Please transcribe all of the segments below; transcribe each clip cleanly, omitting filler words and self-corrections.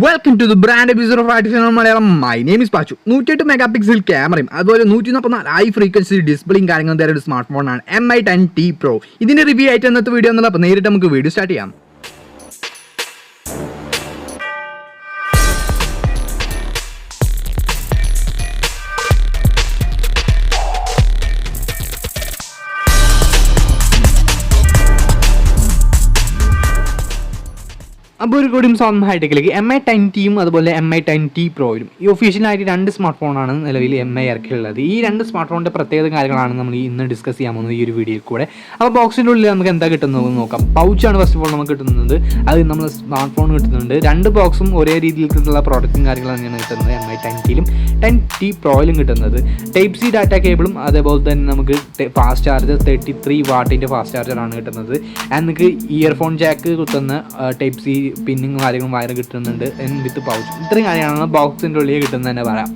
Welcome to the brand episode of Malayalam. My name is Pachu. 108 megapixel ക്യാമറയും അതുപോലെ 144 high frequency ഡിസ്പ്ലേയും കാര്യങ്ങളും തരുന്ന ഒരു സ്മാർട്ട് ഫോണാണ് MI10T Pro. ഇതിന്റെ റിവ്യൂ ആയിട്ട് ഇന്നത്തെ വീഡിയോ എന്നുള്ള അപ്പോൾ നേരിട്ട് നമുക്ക് വീഡിയോ സ്റ്റാർട്ട് ചെയ്യാം. അപ്പോൾ ഒരു കൂടിയും സ്വന്തം ഹൈടെക്കിലേക്ക് MI10Tയും അതുപോലെ MI10T Proയും ഈ ഒഫീഷ്യലായിട്ട് രണ്ട് സ്മാർട്ട് ഫോണാണ് നിലവിൽ MI ഇറക്കിയുള്ളത്. ഈ രണ്ട് സ്മാർട്ട് ഫോണിൻ്റെ പ്രത്യേകത കാര്യങ്ങളാണ് നമ്മൾ ഇന്ന് ഡിസ്കസ് ചെയ്യാൻ പോകുന്നത് ഈ ഒരു വീഡിയോയിൽ കൂടെ. അപ്പോൾ ബോക്സിൻ്റെ ഉള്ളിൽ നമുക്ക് എന്താ കിട്ടുന്നത് നോക്കാം. പൗച്ചാണ് ഫസ്റ്റ് ഓഫ് ഓൾ നമുക്ക് കിട്ടുന്നത്. അത് നമ്മൾ സ്മാർട്ട് ഫോൺ കിട്ടുന്നുണ്ട്. രണ്ട് ബോക്സും ഒരേ രീതിയിലുള്ള പ്രോഡക്റ്റും കാര്യങ്ങളും തന്നെയാണ് കിട്ടുന്നത്. MI10Tയിലും 10T Proയിലും കിട്ടുന്നത് ടൈപ്പ് സി ഡാറ്റ കേബിളും അതേപോലെ തന്നെ നമുക്ക് ഫാസ്റ്റ് ചാർജർ 33 വാട്ടിൻ്റെ ഫാസ്റ്റ് ചാർജറാണ് കിട്ടുന്നത്. ആൻഡ് നമുക്ക് ഇയർഫോൺ ജാക്ക് കുത്തുന്ന ടൈപ്പ് സി പിന്നും കാര്യങ്ങളും വയർ കിട്ടുന്നുണ്ട് വിത്ത് പൗച്ച്. ഇത്രയും കാര്യങ്ങളാണ് ബോക്സിൻ്റെ ഉള്ളിൽ കിട്ടുന്നത് തന്നെ പറയാം.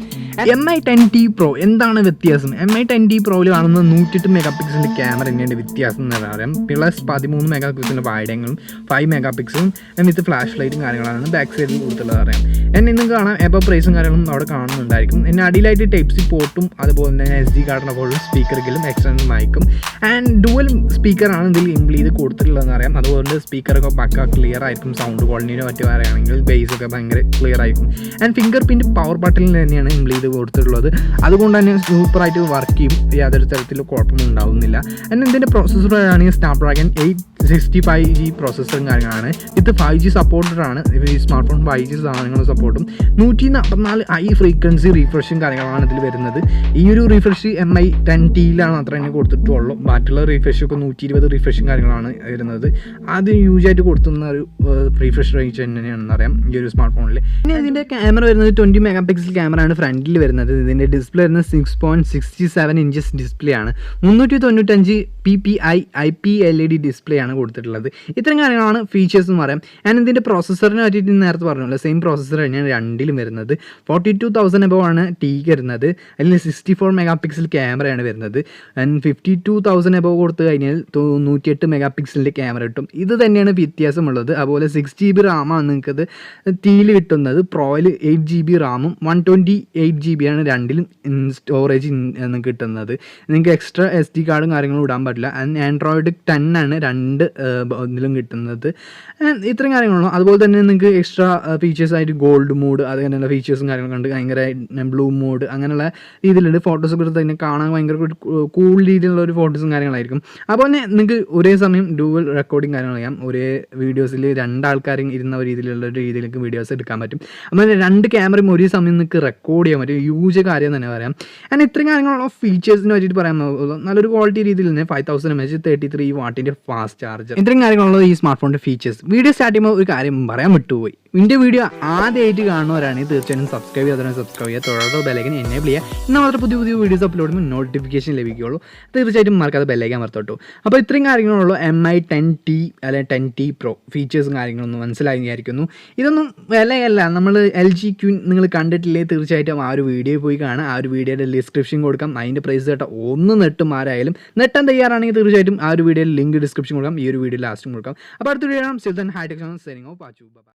MI10T Pro എന്താണ് വ്യത്യാസം? MI10T Proയിൽ കാണുന്ന 108 മെഗാപിക്സലിൻ്റെ ക്യാമറ തന്നെയാണ് വ്യത്യാസം എന്ന് പറയാം. പ്ലസ് 13 മെഗാപിക്സലിൻ്റെ വൈഡങ്ങളും 5 മെഗാപിക്സലും വിത്ത് ഫ്ലാഷ് ലൈറ്റും കാര്യങ്ങളാണ് ബാക്ക് സൈഡിൽ കൊടുത്തുള്ളത് അറിയാം. എന്നെ ഇന്നും കാണാം എബോ പ്രൈസും കാര്യങ്ങളും അവിടെ കാണുന്നുണ്ടായിരിക്കും. എന്നെ അടിയിലായിട്ട് ടൈപ്പ് സി പോർട്ടും അതുപോലെ തന്നെ SD കാർഡിൻ്റെ പോലും സ്പീക്കറിലും എക്സ്റ്റേണൽ മൈക്കും ആൻഡ് ഡുവൽ സ്പീക്കറാണ് ഇതിൽ ഇംപ്ലീ ചെയ്ത് കൊടുത്തിട്ടുള്ളതെന്ന് അറിയാം. അതുപോലെ സ്പീക്കറൊക്കെ പക്ക ക്ലിയർ ആയിരിക്കും. സൗണ്ട് ക്വാളിറ്റിനെ പറ്റി പറയുകയാണെങ്കിൽ ബേസൊക്കെ ഭയങ്കര ക്ലിയർ ആയിരിക്കും. ആൻഡ് ഫിംഗർ പ്രിൻറ്റ് പവർ ബട്ടണിൽ തന്നെയാണ് ഇംപ്ലീ ചെയ്ത് കൊടുത്തിട്ടുള്ളത്. അതുകൊണ്ട് തന്നെ സൂപ്പറായിട്ട് വർക്ക് ചെയ്യും. യാതൊരു തരത്തിലും കുഴപ്പമൊന്നും ഉണ്ടാവുന്നില്ല. ആൻഡ് ഇതിൻ്റെ പ്രോസസ്സറാണെങ്കിൽ സ്നാപ്ഡ്രാഗൺ 865G പ്രോസസ്സറും കാര്യങ്ങളാണ്. ഇത് 5G സപ്പോർട്ടഡാണ്. ഈ സ്മാർട്ട് ഫോൺ 5G സാധനങ്ങളും സപ്പോർട്ടും 144 ഹൈ ഫ്രീക്വൻസി റീഫ്രഷും കാര്യങ്ങളാണ് ഇതിൽ വരുന്നത്. ഈ ഒരു റീഫ്രഷ് MI10Tയിലാണ് മാത്രമേ തന്നെ കൊടുത്തിട്ടുള്ളൂ. ബാക്കിയുള്ള റീഫ്രഷൊക്കെ 120 റീഫ്രഷും കാര്യങ്ങളാണ് വരുന്നത്. അത് യൂസായിട്ട് കൊടുത്തുന്ന ഒരു റീഫ്രഷ് റേഞ്ച് തന്നെയാണെന്ന് അറിയാം ഈ ഒരു സ്മാർട്ട് ഫോണിൽ. പിന്നെ ഇതിൻ്റെ ക്യാമറ വരുന്നത് 20 മെഗാപിക്സൽ ക്യാമറയാണ് ഫ്രണ്ടിൽ വരുന്നത്. ഇതിൻ്റെ ഡിസ്പ്ലേ വരുന്നത് 6.67 ഇഞ്ചസ് ഡിസ്പ്ലേ ആണ്. 395 PPI IP LED ഡിസ്പ്ലേ ആണ് കൊടുത്തിട്ടുള്ളത്. ഇത്തരം കാര്യങ്ങളാണ് ഫീച്ചേഴ്സ് എന്ന് പറയാം. ഞാൻ ഇതിൻ്റെ പ്രോസസ്സറിനെ പറ്റിയിട്ട് നേരത്തെ പറഞ്ഞല്ലോ, സെയിം പ്രോസസ്സർ തന്നെയാണ് രണ്ടിലും വരുന്നത്. 42,000 എബോ ആണ് ടീക്ക് വരുന്നത്. അതിൽ 64 മെഗാപിക്സൽ ക്യാമറയാണ് വരുന്നത്. ആൻഡ് 52,000 എബോ കൊടുത്തു കഴിഞ്ഞാൽ 108 മെഗാപിക്സലിൻ്റെ ക്യാമറ കിട്ടും. ഇത് തന്നെയാണ് വ്യത്യാസമുള്ളത്. അതുപോലെ 6GB റാമാണ് നിങ്ങൾക്കത് ടീയിൽ കിട്ടുന്നത്. പ്രോയിൽ 8GB റാമും 128GB ആണ് രണ്ടിലും സ്റ്റോറേജ് നിങ്ങൾക്ക് കിട്ടുന്നത്. നിങ്ങൾക്ക് എക്സ്ട്രാ SD കാർഡും കാര്യങ്ങളും ഇടാൻ പറ്റില്ല. ആൻഡ് ആൻഡ്രോയിഡ് 10 ആണ് രണ്ട് ഇതിലും കിട്ടുന്നത്. ഇത്രയും കാര്യങ്ങളുള്ളൂ. അതുപോലെ തന്നെ നിങ്ങൾക്ക് എക്സ്ട്രാ ഫീച്ചേഴ്സായിട്ട് ഗോൾഡ് മോഡ് അങ്ങനെയുള്ള ഫീച്ചേഴ്സും കാര്യങ്ങളൊക്കെ ഉണ്ട്. ഭയങ്കര ബ്ലൂ മോഡ് അങ്ങനെയുള്ള രീതിയിലുണ്ട്. ഫോട്ടോസൊക്കെ എടുത്ത് തന്നെ കാണാൻ ഭയങ്കര കൂൾ രീതിയിലുള്ള ഒരു ഫോട്ടോസും കാര്യങ്ങളായിരിക്കും. അപ്പോൾ തന്നെ നിങ്ങൾക്ക് ഒരേ സമയം ഡ്യുവൽ റെക്കോർഡിങ് കാര്യങ്ങൾ ചെയ്യാം. ഒരേ വീഡിയോസിൽ രണ്ടാൾക്കാരും ഇരുന്ന രീതിയിലുള്ള ഒരു രീതിയിലേക്ക് വീഡിയോസ് എടുക്കാൻ പറ്റും. അപ്പോൾ രണ്ട് ക്യാമറയും ഒരേ സമയം നിങ്ങൾക്ക് റെക്കോർഡ് ചെയ്യാൻ പറ്റും. യൂസ് കാര്യം തന്നെ പറയാം. ഞാൻ ഇത്രയും കാര്യങ്ങളുള്ള ഫീച്ചേഴ്സിനെ പറ്റിയിട്ട് പറയാൻ നല്ലൊരു ക്വാളിറ്റി രീതിയിൽ തന്നെ 5000 mAh 33 വാട്ടിൻ്റെ ഫാസ്റ്റ് ചാർജർ. ഇത്രയും കാര്യങ്ങളുള്ള ഈ സ്മാർട്ട് ഫോണിൻ്റെ ഫീച്ചേഴ്സ്. വീഡിയോ സ്റ്റാർട്ട് ചെയ്യുമ്പോൾ ഒരു കാര്യം പറയാൻ വിട്ടുപോയി. ഇതിൻ്റെ വീഡിയോ ആദ്യമായിട്ട് കാണുന്നവരാണെങ്കിൽ തീർച്ചയായും സബ്സ്ക്രൈബ് ചെയ്യുക. തുടർന്ന് ബെല്ലൈക്കൻ എനേബിൾ ചെയ്യുക. എന്നാൽ മാത്രമേ പുതിയ വീഡിയോസ് അപ്ലോഡ് ചെയ്യുമ്പോൾ നോട്ടിഫിക്കേഷൻ ലഭിക്കുകയുള്ളൂ. തീർച്ചയായിട്ടും മറക്കാതെ ബെല്ലൈക്കൻ അമർത്തോട്ടു. അപ്പോൾ ഇത്രയും കാര്യങ്ങളുള്ളൂ MI10T അല്ലെങ്കിൽ 10T Pro ഫീച്ചേഴ്സും കാര്യങ്ങളൊന്നും മനസ്സിലായി വിചാരിക്കുന്നു. ഇതൊന്നും വിലയല്ല. നമ്മൾ LG Q നിങ്ങൾ കണ്ടിട്ടില്ലേ തീർച്ചയായിട്ടും ആ ഒരു വീഡിയോ പോയി കാണാം. ആ ഒരു വീഡിയോയുടെ ഡിസ്ക്രിപ്ഷൻ കൊടുക്കാം. അതിൻ്റെ പ്രൈസ് കേട്ടോ ഒന്ന് നെട്ടും ആരായാലും നെട്ടാൻ തയ്യാറാണെങ്കിൽ തീർച്ചയായിട്ടും ആ ഒരു വീഡിയോയിൽ ലിങ്ക് ഡിസ്ക്രിപ്ഷൻ കൊടുക്കാം. ഈ ഒരു വീഡിയോ ലാസ്റ്റും കൊടുക്കാം. അപ്പോൾ അടുത്ത വീഡിയോ ഹൈടെക്.